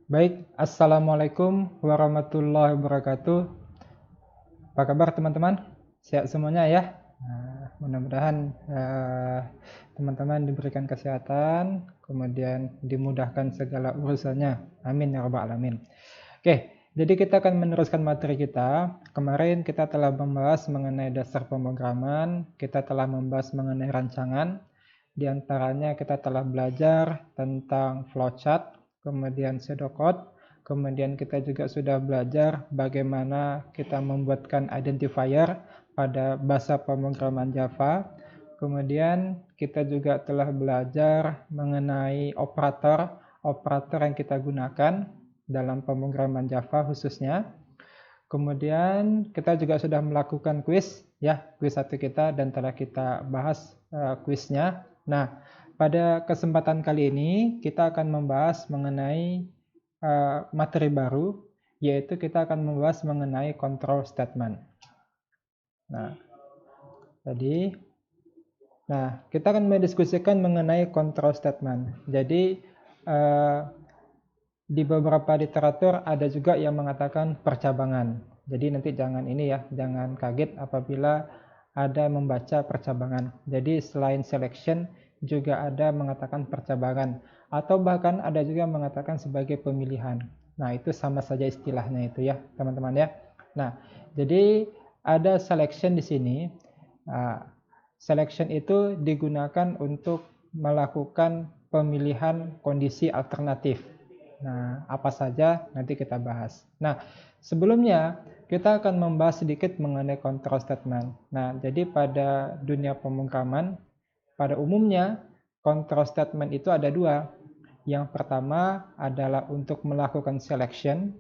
Baik, Assalamualaikum warahmatullahi wabarakatuh. Apa kabar teman-teman? Sehat semuanya ya? Mudah-mudahan teman-teman diberikan kesehatan, kemudian dimudahkan segala urusannya. Amin ya rabbal alamin. Oke, jadi kita akan meneruskan materi kita. Kemarin kita telah membahas mengenai dasar pemrograman, kita telah membahas mengenai rancangan. Di antaranya kita telah belajar tentang flowchart, kemudian pseudocode, kemudian kita juga sudah belajar bagaimana kita membuatkan identifier pada bahasa pemrograman Java. Kemudian kita juga telah belajar mengenai operator yang kita gunakan dalam pemrograman Java khususnya. Kemudian kita juga sudah melakukan kuis satu kita dan telah kita bahas kuisnya. Nah, pada kesempatan kali ini kita akan membahas mengenai materi baru, yaitu kita akan membahas mengenai control statement. Nah, kita akan mendiskusikan mengenai control statement. Jadi, di beberapa literatur ada juga yang mengatakan percabangan. Jadi nanti jangan kaget apabila ada membaca percabangan. Jadi selain selection juga ada mengatakan percabangan, atau bahkan ada juga mengatakan sebagai pemilihan. Nah, itu sama saja istilahnya itu ya, teman-teman ya. Nah, jadi ada selection di sini. Selection itu digunakan untuk melakukan pemilihan kondisi alternatif. Nah, apa saja nanti kita bahas. Nah, sebelumnya kita akan membahas sedikit mengenai control statement. Nah, jadi pada dunia pemrograman, pada umumnya control statement itu ada dua. Yang pertama adalah untuk melakukan selection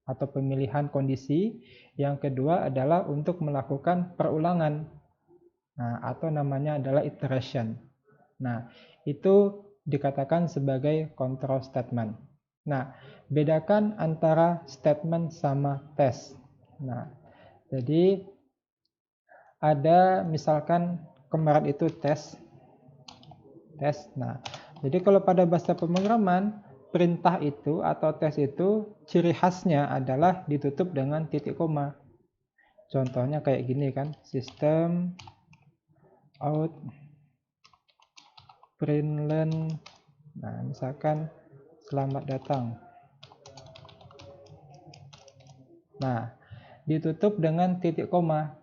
atau pemilihan kondisi. Yang kedua adalah untuk melakukan perulangan. Nah, atau namanya adalah iteration. Nah, itu dikatakan sebagai control statement. Nah, bedakan antara statement sama test. Nah, jadi ada misalkan kemarin itu tes. Nah, jadi kalau pada bahasa pemrograman, perintah itu atau tes itu ciri khasnya adalah ditutup dengan titik koma. Contohnya kayak gini kan, system out println. Nah, misalkan selamat datang. Nah, ditutup dengan titik koma.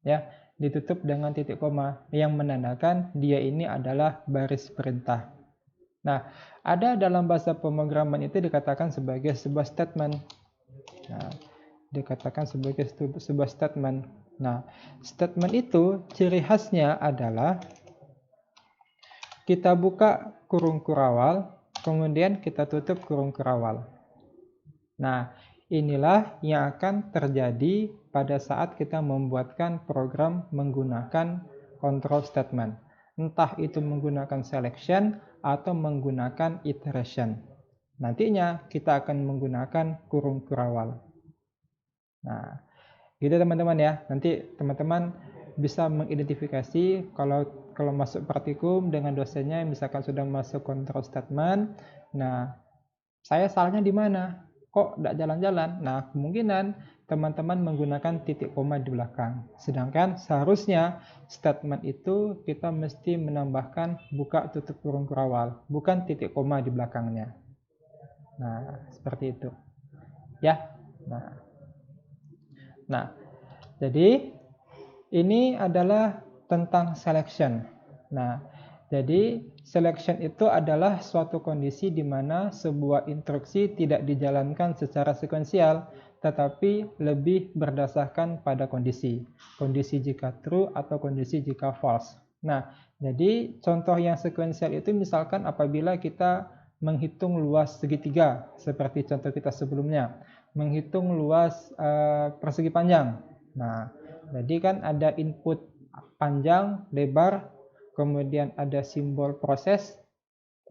Ya, ditutup dengan titik koma yang menandakan dia ini adalah baris perintah. Nah, ada dalam bahasa pemrograman itu dikatakan sebagai sebuah statement. Nah, dikatakan sebagai sebuah statement. Nah, statement itu ciri khasnya adalah kita buka kurung kurawal, kemudian kita tutup kurung kurawal. Nah, inilah yang akan terjadi pada saat kita membuatkan program menggunakan control statement. Entah itu menggunakan selection atau menggunakan iteration. Nantinya kita akan menggunakan kurung kurawal. Nah, gitu teman-teman ya. Nanti teman-teman bisa mengidentifikasi kalau masuk praktikum dengan dosennya misalkan sudah masuk control statement. Nah, saya salahnya di mana? Kok tidak jalan-jalan? Nah, kemungkinan teman-teman menggunakan titik koma di belakang. Sedangkan seharusnya statement itu kita mesti menambahkan buka tutup kurung kurawal, bukan titik koma di belakangnya. Nah, seperti itu. Ya. Nah, jadi ini adalah tentang selection. Nah, jadi selection itu adalah suatu kondisi di mana sebuah instruksi tidak dijalankan secara sekuensial, tetapi lebih berdasarkan pada kondisi. Kondisi jika true atau kondisi jika false. Nah, jadi contoh yang sekuensial itu misalkan apabila kita menghitung luas segitiga, seperti contoh kita sebelumnya. Menghitung luas persegi panjang. Nah, jadi kan ada input panjang, lebar, kemudian ada simbol proses,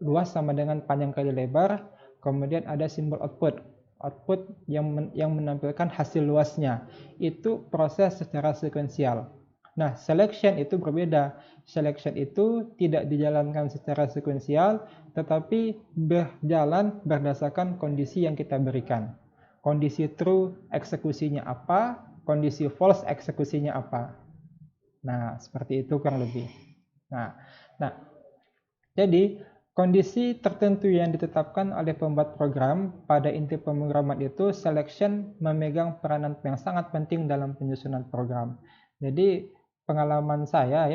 luas sama dengan panjang kali lebar, kemudian ada simbol output. Output yang menampilkan hasil luasnya. Itu proses secara sekuensial. Nah, selection itu berbeda. Selection itu tidak dijalankan secara sekuensial, tetapi berjalan berdasarkan kondisi yang kita berikan. Kondisi true eksekusinya apa, kondisi false eksekusinya apa. Nah, seperti itu kurang lebih. Nah, jadi kondisi tertentu yang ditetapkan oleh pembuat program pada inti pemrograman itu selection memegang peranan yang sangat penting dalam penyusunan program. Jadi pengalaman saya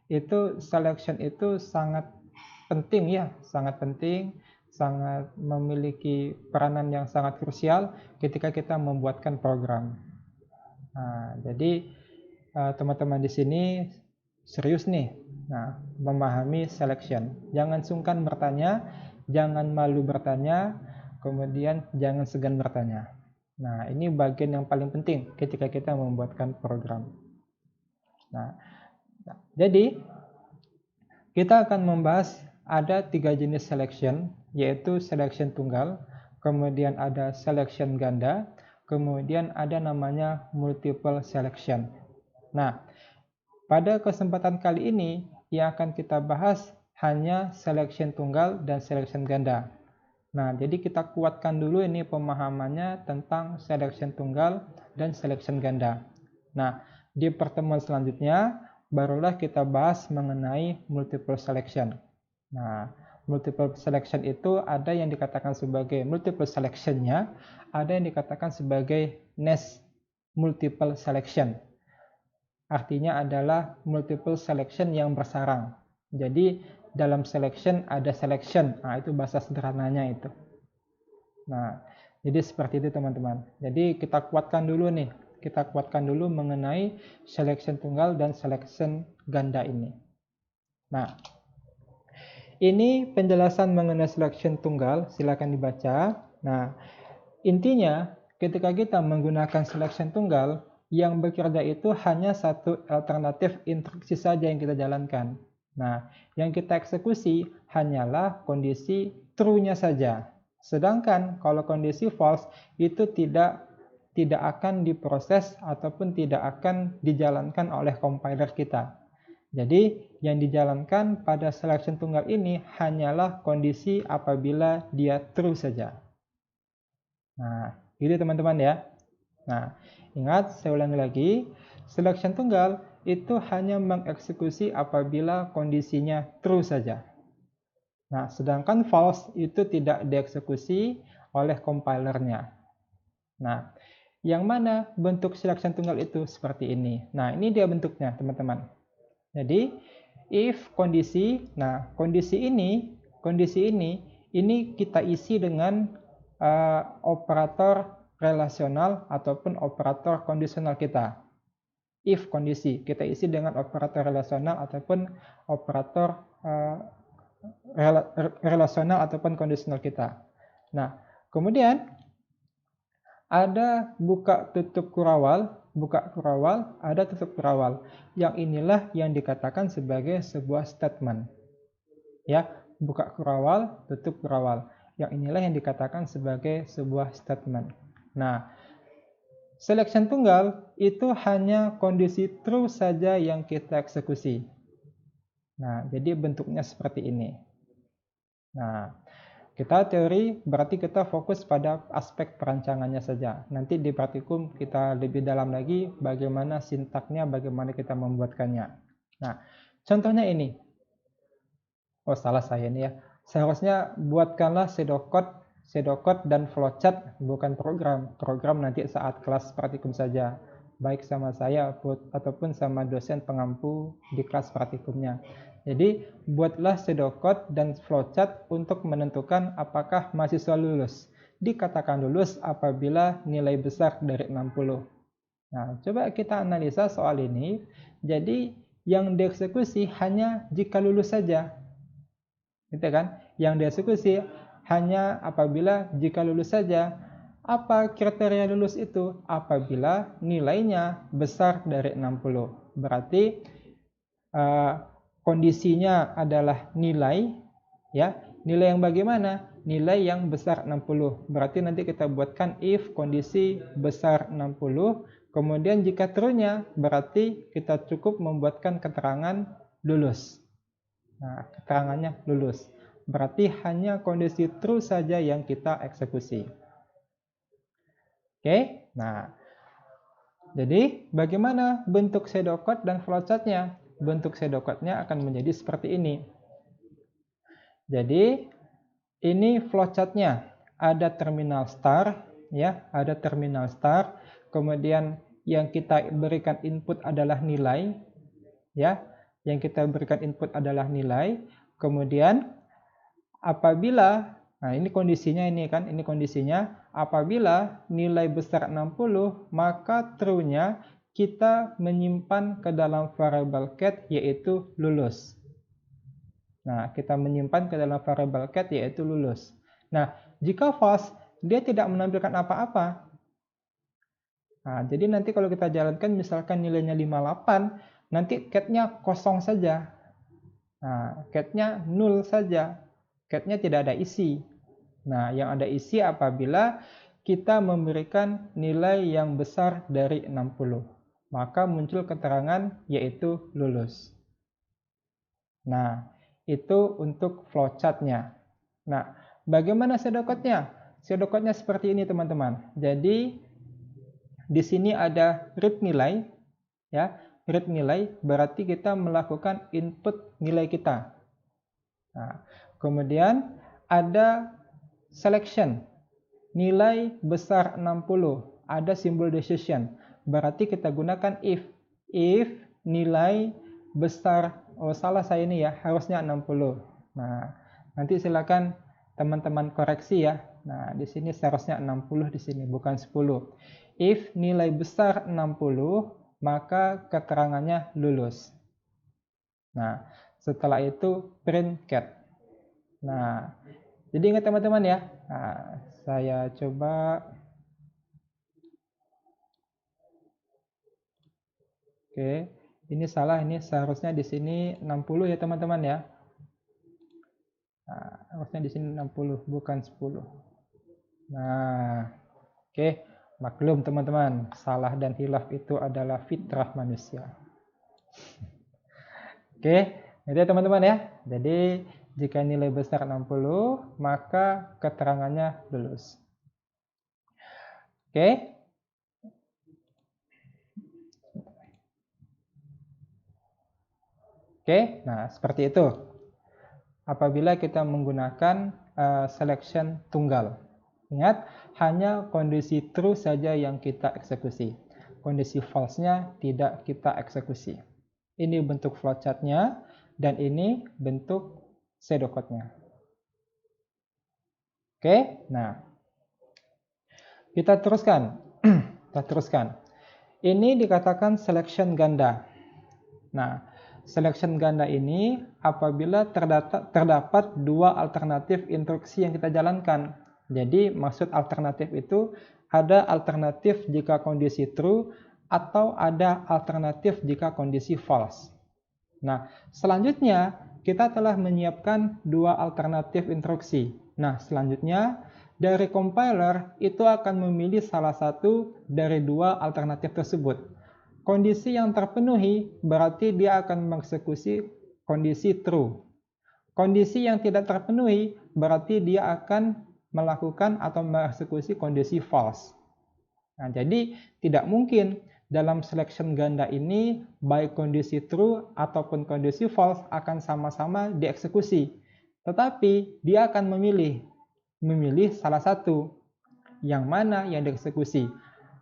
itu selection itu sangat penting ya, sangat penting, sangat memiliki peranan yang sangat krusial ketika kita membuatkan program. Nah, jadi teman-teman di sini serius nih. Nah, memahami selection. Jangan sungkan bertanya, jangan malu bertanya, kemudian jangan segan bertanya. Nah, ini bagian yang paling penting ketika kita membuatkan program. Nah, jadi kita akan membahas ada 3 jenis selection, yaitu selection tunggal, kemudian ada selection ganda, kemudian ada namanya multiple selection. Nah, pada kesempatan kali ini yang akan kita bahas hanya selection tunggal dan selection ganda. Nah, jadi kita kuatkan dulu ini pemahamannya tentang selection tunggal dan selection ganda. Nah, di pertemuan selanjutnya barulah kita bahas mengenai multiple selection. Nah, multiple selection itu ada yang dikatakan sebagai multiple selection-nya, ada yang dikatakan sebagai next multiple selection. Artinya adalah multiple selection yang bersarang. Jadi dalam selection ada selection. Nah, itu bahasa sederhananya itu. Nah, jadi seperti itu teman-teman. Jadi kita kuatkan dulu nih. Kita kuatkan dulu mengenai selection tunggal dan selection ganda ini. Nah, ini penjelasan mengenai selection tunggal. Silakan dibaca. Nah, intinya ketika kita menggunakan selection tunggal, yang bekerja itu hanya satu alternatif instruksi saja yang kita jalankan. Nah, yang kita eksekusi hanyalah kondisi true-nya saja. Sedangkan kalau kondisi false itu tidak akan diproses ataupun tidak akan dijalankan oleh compiler kita. Jadi, yang dijalankan pada selection tunggal ini hanyalah kondisi apabila dia true saja. Nah, gitu teman-teman ya. Nah, ingat, saya ulangi lagi, selection tunggal itu hanya mengeksekusi apabila kondisinya true saja. Nah, sedangkan false itu tidak dieksekusi oleh compilernya. Nah, yang mana bentuk selection tunggal itu seperti ini. Nah, ini dia bentuknya, teman-teman. Jadi, if kondisi, nah kondisi ini kita isi dengan operator relasional ataupun operator kondisional kita. If kondisi kita isi dengan operator relasional ataupun operator relasional ataupun kondisional kita. Nah, kemudian ada buka tutup kurawal, ada tutup kurawal. Yang inilah yang dikatakan sebagai sebuah statement. Ya, buka kurawal, tutup kurawal. Yang inilah yang dikatakan sebagai sebuah statement. Nah, selection tunggal itu hanya kondisi true saja yang kita eksekusi. Nah, jadi bentuknya seperti ini. Nah, kita teori berarti kita fokus pada aspek perancangannya saja. Nanti di praktikum kita lebih dalam lagi bagaimana sintaknya, bagaimana kita membuatkannya. Nah, contohnya ini. Oh, salah saya ini ya. Seharusnya buatkanlah pseudocode dan flowchart, bukan program. Program nanti saat kelas praktikum saja, baik sama saya ataupun sama dosen pengampu di kelas praktikumnya. Jadi, buatlah pseudocode dan flowchart untuk menentukan apakah mahasiswa lulus. Dikatakan lulus apabila nilai besar dari 60. Nah, coba kita analisa soal ini. Jadi, yang dieksekusi hanya jika lulus saja. Gitu kan? Yang dieksekusi hanya apabila jika lulus saja. Apa kriteria lulus itu? Apabila nilainya besar dari 60. Berarti kondisinya adalah nilai, ya. Nilai yang bagaimana? nilai yang besar 60. Berarti nanti kita buatkan if kondisi besar 60. Kemudian jika true-nya, berarti kita cukup membuatkan keterangan lulus. Nah, keterangannya lulus. Berarti hanya kondisi true saja yang kita eksekusi. Oke, nah. Jadi, bagaimana bentuk pseudocode dan flowchart-nya? Bentuk pseudocode-nya akan menjadi seperti ini. Jadi, ini flowchart-nya. Ada terminal star, ya, ada terminal star. Kemudian yang kita berikan input adalah nilai, ya. Yang kita berikan input adalah nilai. Kemudian apabila, nah ini kondisinya ini kan, ini kondisinya, apabila nilai besar 60, maka true-nya kita menyimpan ke dalam variable cat yaitu lulus. Nah, kita menyimpan ke dalam variable cat yaitu lulus. Nah, jika false, dia tidak menampilkan apa-apa. Nah, jadi nanti kalau kita jalankan misalkan nilainya 58, nanti cat-nya kosong saja. Nah, cat-nya 0 saja. Cat-nya tidak ada isi. Nah, yang ada isi apabila kita memberikan nilai yang besar dari 60. Maka muncul keterangan yaitu lulus. Nah, itu untuk flowchart-nya. Nah, bagaimana pseudocode-nya? Pseudocode-nya seperti ini, teman-teman. Jadi, di sini ada read nilai, ya. Read nilai berarti kita melakukan input nilai kita. Nah, kemudian ada selection, nilai besar 60, ada simbol decision. Berarti kita gunakan if. If nilai besar, oh salah saya ini ya, harusnya 60. Nah, nanti silakan teman-teman koreksi ya. Nah, di sini seharusnya 60 di sini, bukan 10. If nilai besar 60, maka keterangannya lulus. Nah, setelah itu print cat. Nah, jadi ingat teman-teman ya. Nah, saya coba. Oke, ini salah, ini seharusnya di sini 60 ya teman-teman ya. Nah, harusnya di sini 60 bukan 10. Nah, oke, maklum teman-teman, salah dan hilaf itu adalah fitrah manusia. Oke, itu ya teman-teman ya. Jadi jika nilai besar 60, maka keterangannya lulus. Oke. Oke, nah seperti itu. Apabila kita menggunakan selection tunggal. Ingat, hanya kondisi true saja yang kita eksekusi. Kondisi false-nya tidak kita eksekusi. Ini bentuk flowchart-nya dan ini bentuk pseudocode-nya. Oke, nah. Kita teruskan. Kita teruskan. Ini dikatakan selection ganda. Nah, selection ganda ini apabila terdapat dua alternatif instruksi yang kita jalankan. Jadi maksud alternatif itu ada alternatif jika kondisi true atau ada alternatif jika kondisi false. Nah, selanjutnya kita telah menyiapkan dua alternatif instruksi. Nah, selanjutnya dari compiler itu akan memilih salah satu dari dua alternatif tersebut. Kondisi yang terpenuhi berarti dia akan mengeksekusi kondisi true. Kondisi yang tidak terpenuhi berarti dia akan melakukan atau mengeksekusi kondisi false. Nah, jadi tidak mungkin dalam selection ganda ini baik kondisi true ataupun kondisi false akan sama-sama dieksekusi. Tetapi dia akan memilih salah satu. Yang mana yang dieksekusi?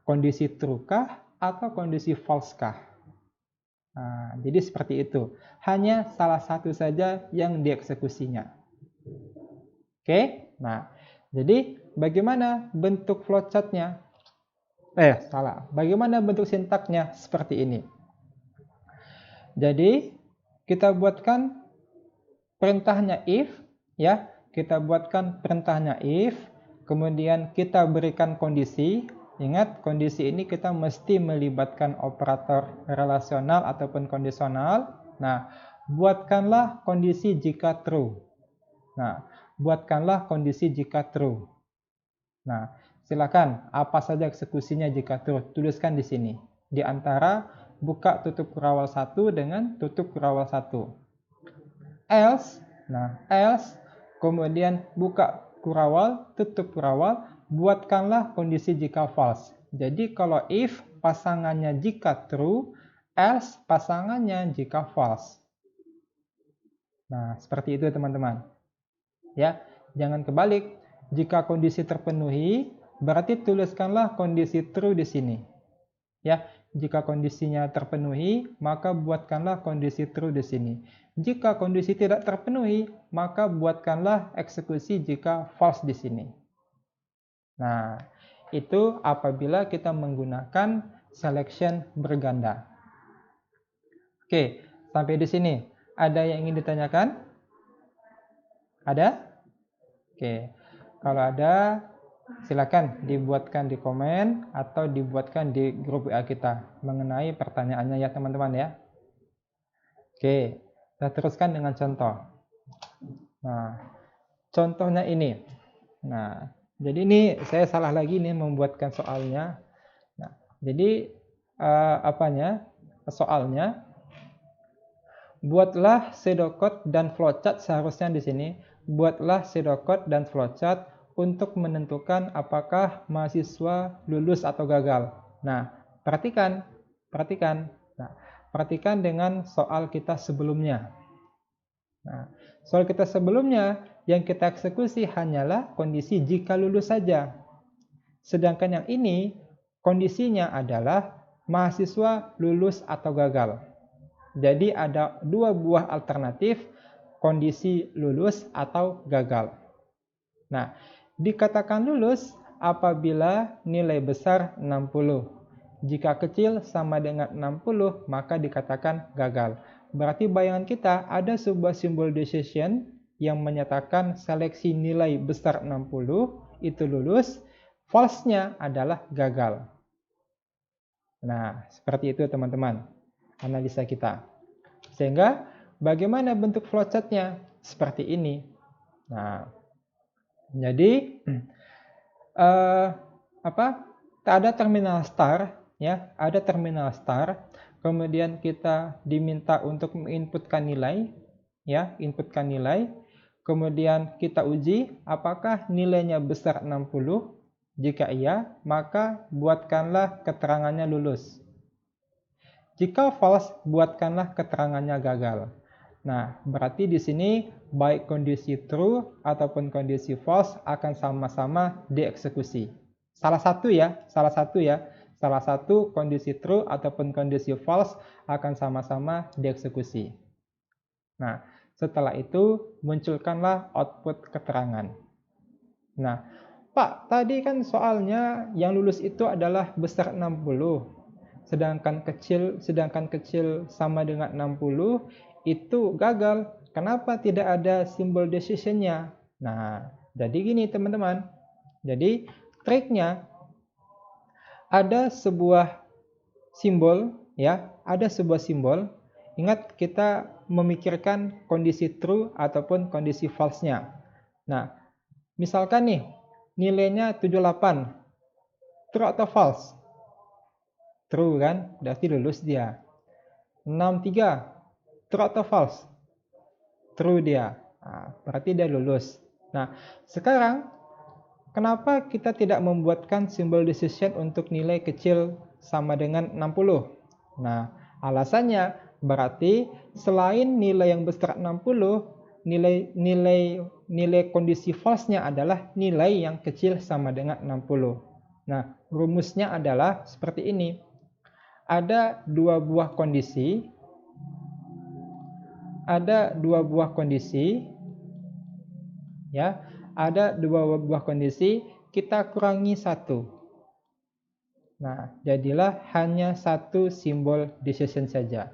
Kondisi true kah atau kondisi false kah? Nah, jadi seperti itu. Hanya salah satu saja yang dieksekusinya. Oke, nah jadi bagaimana bentuk flowchart-nya? Bagaimana bentuk sintaknya? Seperti ini. Jadi kita buatkan perintahnya if, ya. Kita buatkan perintahnya if, kemudian kita berikan kondisi. Ingat, kondisi ini kita mesti melibatkan operator relasional ataupun kondisional. Nah, buatkanlah kondisi jika true. Nah, buatkanlah kondisi jika true. Nah, silakan apa saja eksekusinya jika true, tuliskan di sini. Di antara buka tutup kurawal 1 dengan tutup kurawal 1. Else, else, kemudian buka kurawal, tutup kurawal, buatkanlah kondisi jika false. Jadi kalau if pasangannya jika true, else pasangannya jika false. Nah, seperti itu teman-teman. Ya, jangan kebalik. Jika kondisi terpenuhi, berarti tuliskanlah kondisi true di sini. Ya, jika kondisinya terpenuhi, maka buatkanlah kondisi true di sini. Jika kondisi tidak terpenuhi, maka buatkanlah eksekusi jika false di sini. Nah, itu apabila kita menggunakan selection berganda. Oke, sampai di sini. Ada yang ingin ditanyakan? Ada? Oke, kalau ada silakan dibuatkan di komen atau dibuatkan di grup WA kita mengenai pertanyaannya ya teman-teman ya. Oke, kita teruskan dengan contoh. Nah, contohnya ini. Nah, jadi ini saya salah lagi nih membuatkan soalnya. Nah, jadi soalnya buatlah pseudocode dan flowchart, seharusnya di sini buatlah pseudocode dan flowchart untuk menentukan apakah mahasiswa lulus atau gagal. Nah, perhatikan. Nah, perhatikan dengan soal kita sebelumnya. Nah, soal kita sebelumnya yang kita eksekusi hanyalah kondisi jika lulus saja. Sedangkan yang ini kondisinya adalah mahasiswa lulus atau gagal. Jadi ada dua buah alternatif, kondisi lulus atau gagal. Nah, dikatakan lulus apabila nilai besar 60. Jika kecil sama dengan 60, maka dikatakan gagal. Berarti bayangan kita ada sebuah simbol decision yang menyatakan seleksi nilai besar 60 itu lulus, false-nya adalah gagal. Nah, seperti itu teman-teman analisa kita. Sehingga bagaimana bentuk flowchart-nya? Seperti ini. Nah, jadi ada terminal star ya, ada terminal star. Kemudian kita diminta untuk menginputkan nilai ya, inputkan nilai. Kemudian kita uji apakah nilainya besar 60. Jika iya, maka buatkanlah keterangannya lulus. Jika false, buatkanlah keterangannya gagal. Nah, berarti di sini baik kondisi true ataupun kondisi false akan sama-sama dieksekusi. Salah satu kondisi true ataupun kondisi false akan sama-sama dieksekusi. Nah, setelah itu munculkanlah output keterangan. Nah, Pak, tadi kan soalnya yang lulus itu adalah besar 60. Sedangkan kecil sama dengan 60 itu gagal. Kenapa tidak ada simbol decision-nya? Nah, jadi gini teman-teman. Jadi triknya ada sebuah simbol ya, ada sebuah simbol. Ingat kita memikirkan kondisi true ataupun kondisi false-nya. Nah, misalkan nih nilainya 78. True atau false? True kan? Berarti lulus dia. 63. True atau false? True dia. Nah, berarti dia lulus. Nah, sekarang kenapa kita tidak membuatkan simbol decision untuk nilai kecil sama dengan 60? Nah, alasannya berarti selain nilai yang besar 60, nilai kondisi false-nya adalah nilai yang kecil sama dengan 60. Nah, rumusnya adalah seperti ini. Ada dua buah kondisi. Ya, ada dua buah kondisi, kita kurangi satu. Nah, jadilah hanya satu simbol decision saja.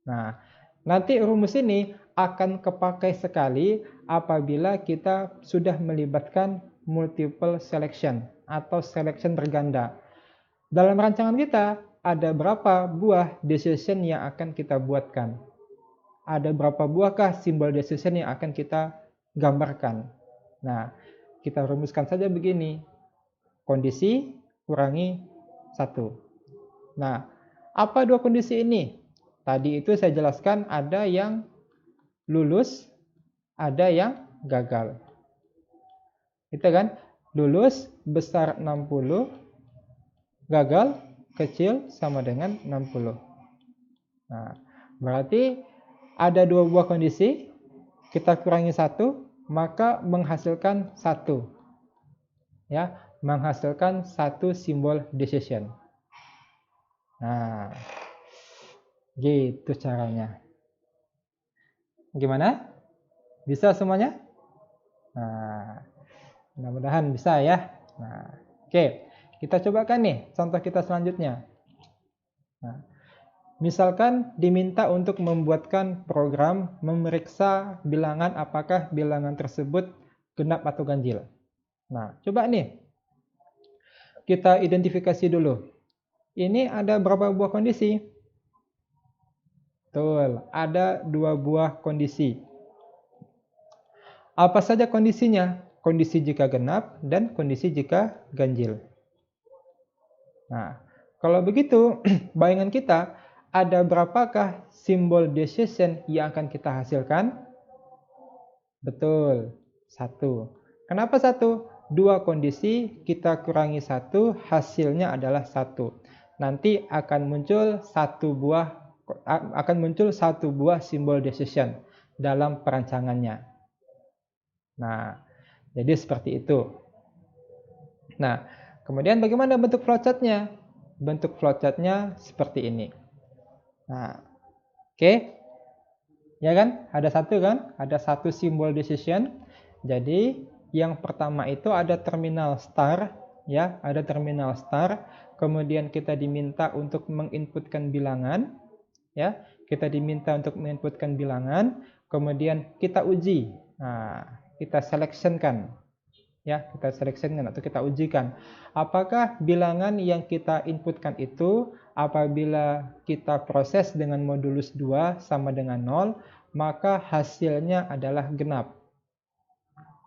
Nah, nanti rumus ini akan kepakai sekali apabila kita sudah melibatkan multiple selection atau selection berganda. Dalam rancangan kita ada berapa buah decision yang akan kita buatkan? Ada berapa buahkah simbol decision yang akan kita gambarkan. Nah, kita rumuskan saja begini. Kondisi kurangi 1. Nah, apa dua kondisi ini? Tadi itu saya jelaskan ada yang lulus, ada yang gagal. Itu kan, lulus besar 60, gagal kecil sama dengan 60. Nah, berarti ada dua buah kondisi, kita kurangi 1, maka menghasilkan 1. Ya, menghasilkan 1 simbol decision. Nah, gitu caranya. Gimana? Bisa semuanya? Nah, mudah-mudahan bisa ya. Nah, oke. Kita cobakan nih contoh kita selanjutnya. Nah, misalkan diminta untuk membuatkan program memeriksa bilangan apakah bilangan tersebut genap atau ganjil. Nah, coba nih kita identifikasi dulu. Ini ada berapa buah kondisi? Betul, ada 2 buah kondisi. Apa saja kondisinya? Kondisi jika genap dan kondisi jika ganjil. Nah, kalau begitu, bayangan kita, ada berapakah simbol decision yang akan kita hasilkan? Betul, 1. Kenapa 1? 2 kondisi, kita kurangi 1, hasilnya adalah 1. Nanti akan muncul satu buah simbol decision dalam perancangannya. Nah, jadi seperti itu. Nah, kemudian bagaimana bentuk flowchartnya? Bentuk flowchartnya seperti ini. Nah, oke. Ya kan? Ada 1 kan? Ada 1 simbol decision. Jadi, yang pertama itu ada terminal star, ya, ada terminal star. Kemudian kita diminta untuk menginputkan bilangan, ya. Kita diminta untuk menginputkan bilangan, kemudian kita uji. Nah, kita selectionkan. Ya, kita selectionkan atau kita ujikan. Apakah bilangan yang kita inputkan itu apabila kita proses dengan modulus 2 sama dengan 0, maka hasilnya adalah genap.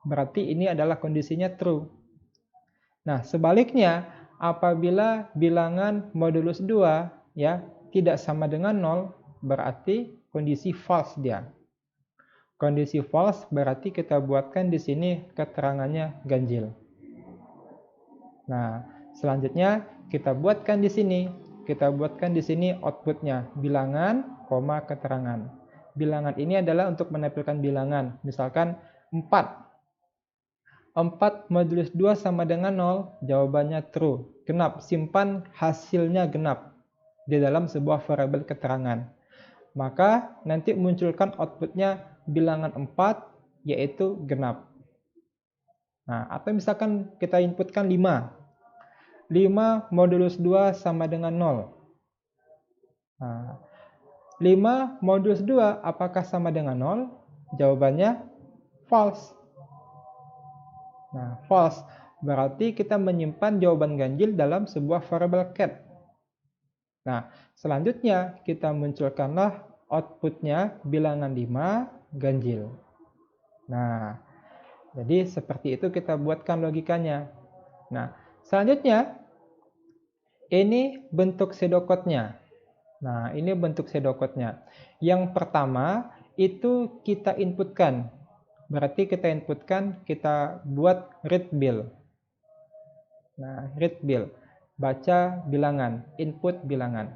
Berarti ini adalah kondisinya true. Nah, sebaliknya apabila bilangan modulus 2 ya tidak sama dengan 0, berarti kondisi false dia. Kondisi false berarti kita buatkan di sini keterangannya ganjil. Nah, selanjutnya kita buatkan di sini. Kita buatkan di sini outputnya bilangan, keterangan. Bilangan ini adalah untuk menampilkan bilangan. Misalkan 4. 4 modulus 2 sama dengan 0, jawabannya true. Genap, simpan hasilnya genap di dalam sebuah variabel keterangan. Maka nanti munculkan outputnya bilangan 4, yaitu genap. Nah, atau misalkan kita inputkan 5. 5 modulus 2 sama dengan 0. Nah, 5 modulus 2 apakah sama dengan 0? Jawabannya false. Nah, false. Berarti kita menyimpan jawaban ganjil dalam sebuah variabel cat. Nah, selanjutnya kita munculkanlah outputnya bilangan 5 ganjil. Nah, jadi seperti itu kita buatkan logikanya. Nah, selanjutnya ini bentuk pseudocode-nya. Nah, ini bentuk pseudocode-nya. Yang pertama itu kita inputkan. Berarti kita inputkan, kita buat read bill. Nah, read bill. Baca bilangan, input bilangan.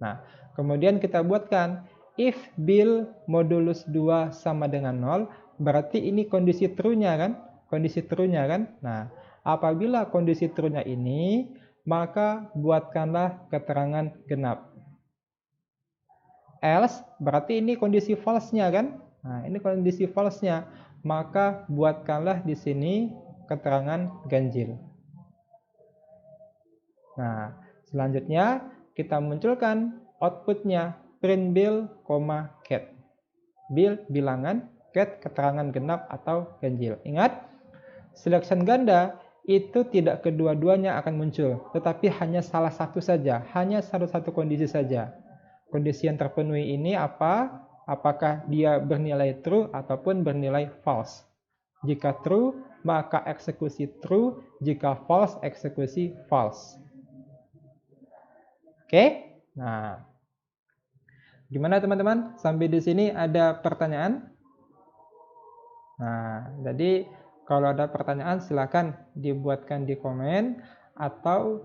Nah, kemudian kita buatkan if bill modulus 2 sama dengan 0, berarti ini kondisi true-nya kan? Kondisi true-nya kan? Nah, apabila kondisi true-nya ini, maka buatkanlah keterangan genap. Else, berarti ini kondisi false-nya kan? Nah, ini kondisi false-nya. Maka buatkanlah di sini keterangan ganjil. Nah, selanjutnya kita munculkan outputnya print bill, cat. Bill bilangan, cat keterangan genap atau ganjil. Ingat, selection ganda itu tidak kedua-duanya akan muncul, tetapi hanya salah satu saja, hanya satu kondisi saja. Kondisi yang terpenuhi ini apa? apakah dia bernilai true ataupun bernilai false. Jika true, maka eksekusi true, jika false, eksekusi false. Oke? Nah, gimana teman-teman? Sampai di sini ada pertanyaan? Nah, jadi kalau ada pertanyaan silakan dibuatkan di komen atau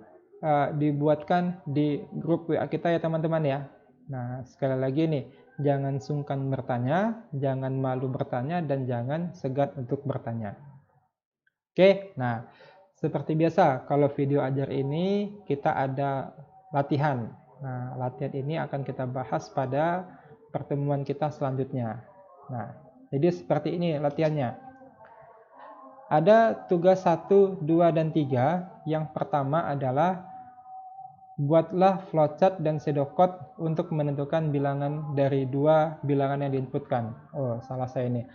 dibuatkan di grup WA kita ya teman-teman ya. Nah, sekali lagi nih, jangan sungkan bertanya, jangan malu bertanya, dan jangan segan untuk bertanya. Oke, nah seperti biasa kalau video ajar ini kita ada latihan. Nah, latihan ini akan kita bahas pada pertemuan kita selanjutnya. Nah, jadi seperti ini latihannya. Ada tugas 1, 2, dan 3. Yang pertama adalah buatlah flowchart dan pseudocode untuk menentukan bilangan dari dua bilangan yang diinputkan. Oh, salah saya ini.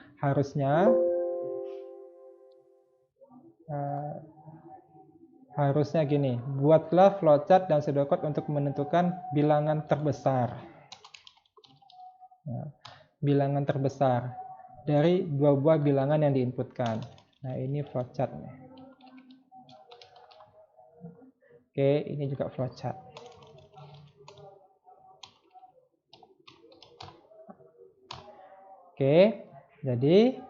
Harusnya gini. Buatlah flowchart dan pseudocode untuk menentukan bilangan terbesar. Nah, bilangan terbesar dari dua buah bilangan yang diinputkan. Nah, ini flowchartnya. Oke, ini juga flowchart. Oke, jadi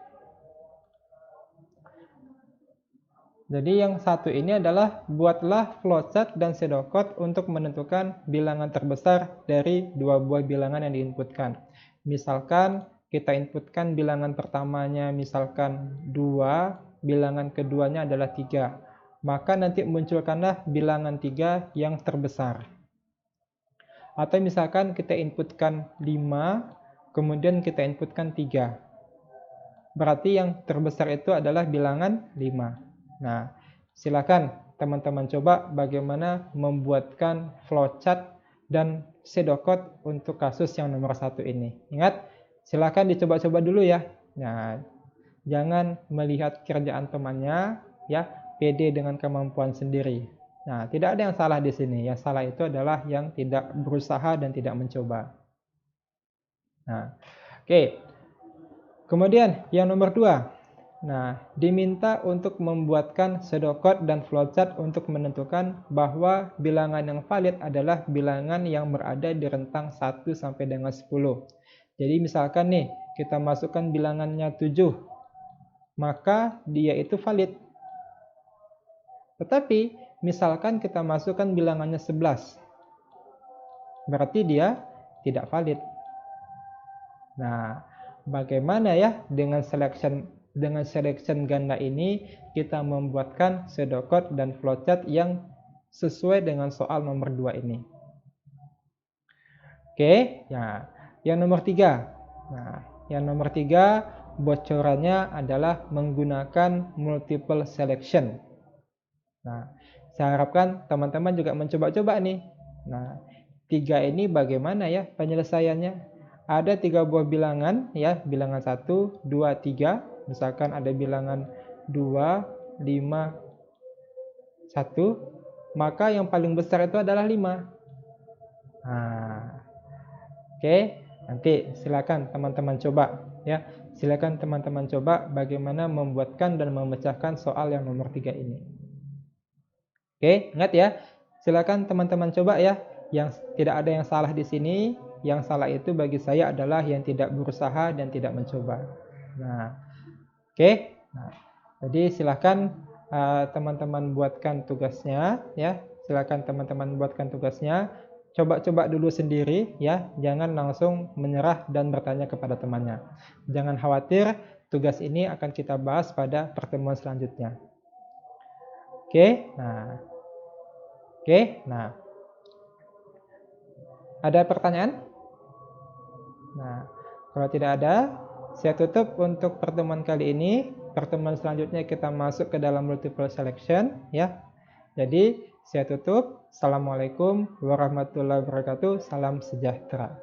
yang satu ini adalah buatlah flowchart dan pseudocode untuk menentukan bilangan terbesar dari dua buah bilangan yang diinputkan. Misalkan kita inputkan bilangan pertamanya misalkan 2, bilangan keduanya adalah 3. Maka nanti munculkanlah bilangan 3 yang terbesar. Atau misalkan kita inputkan 5, kemudian kita inputkan 3. Berarti yang terbesar itu adalah bilangan 5. Nah, silakan teman-teman coba bagaimana membuatkan flowchart dan pseudocode untuk kasus yang nomor 1 ini. Ingat, silakan dicoba-coba dulu ya. Nah, jangan melihat kerjaan temannya, ya, pede dengan kemampuan sendiri. Nah, tidak ada yang salah di sini. Yang salah itu adalah yang tidak berusaha dan tidak mencoba. Nah, oke. Kemudian yang nomor 2. Nah, diminta untuk membuatkan pseudocode dan flowchart untuk menentukan bahwa bilangan yang valid adalah bilangan yang berada di rentang 1 sampai dengan 10. Jadi misalkan nih, kita masukkan bilangannya 7, maka dia itu valid. Tetapi, misalkan kita masukkan bilangannya 11, berarti dia tidak valid. Nah, bagaimana ya dengan selection ganda ini kita membuatkan pseudocode dan flowchart yang sesuai dengan soal nomor 2 ini. Oke, ya. Yang nomor 3. Nah, yang nomor 3 bocorannya adalah menggunakan multiple selection. Nah, saya harapkan teman-teman juga mencoba-coba nih. Nah, 3 ini bagaimana ya penyelesaiannya? Ada 3 buah bilangan ya, bilangan 1, 2, 3. Misalkan ada bilangan 2, 5, 1, maka yang paling besar itu adalah 5. Nah, oke, nanti silakan teman-teman coba ya. Silakan teman-teman coba bagaimana membuatkan dan memecahkan soal yang nomor 3 ini. Oke, ingat ya. Silakan teman-teman coba ya. Yang tidak ada yang salah di sini. Yang salah itu bagi saya adalah yang tidak berusaha dan tidak mencoba. Nah, oke. Nah, jadi silakan teman-teman buatkan tugasnya ya. Silakan teman-teman buatkan tugasnya. Coba-coba dulu sendiri ya. Jangan langsung menyerah dan bertanya kepada temannya. Jangan khawatir, tugas ini akan kita bahas pada pertemuan selanjutnya. Oke. Nah. Ada pertanyaan? Nah, kalau tidak ada, saya tutup untuk pertemuan kali ini. Pertemuan selanjutnya kita masuk ke dalam multiple selection ya. Jadi, saya tutup. Assalamualaikum warahmatullahi wabarakatuh. Salam sejahtera.